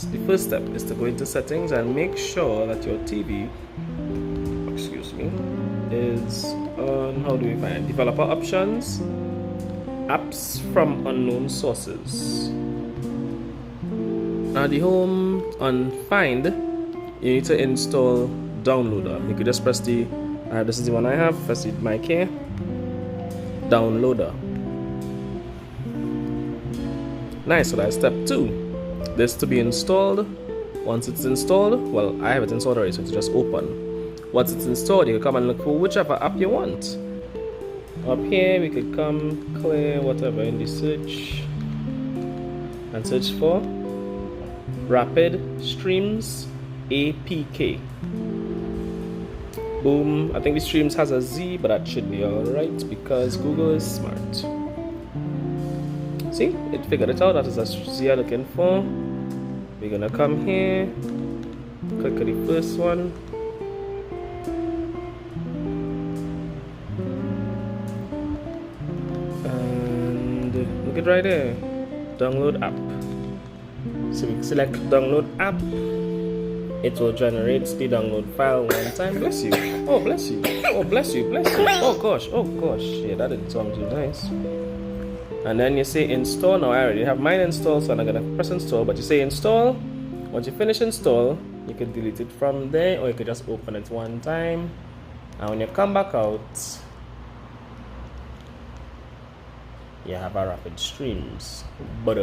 The first step is to go into settings and make sure that your TV, excuse me, is on, how do we find it? Developer options, apps from unknown sources. Now the home on find, you need to install downloader. You could just press the, this is the one I have, press the mic here, downloader. Nice, so that's step 2. This to be installed. Once it's installed, well, I have it installed already, so it's just open. Once it's installed, you can come and look for whichever app you want. Up here, we could come clear whatever in the search and search for Rapid Streams APK. Boom. I think the streams has a Z, but that should be alright because Google is smart. See, it figured it out. That is a Z you're looking for. We're gonna come here, click on the first one, and look it right there, download app. So we select download app, it will generate the download file one time. Bless you. Oh, bless you. Oh, bless you. Bless you. Oh gosh. Oh gosh. Yeah, that didn't sound too nice. And then you say install. Now I already have mine installed, so I'm not gonna press install, but you say install. Once you finish install, you can delete it from there, or you could just open it one time. And when you come back out, you have a Rapid Streams. But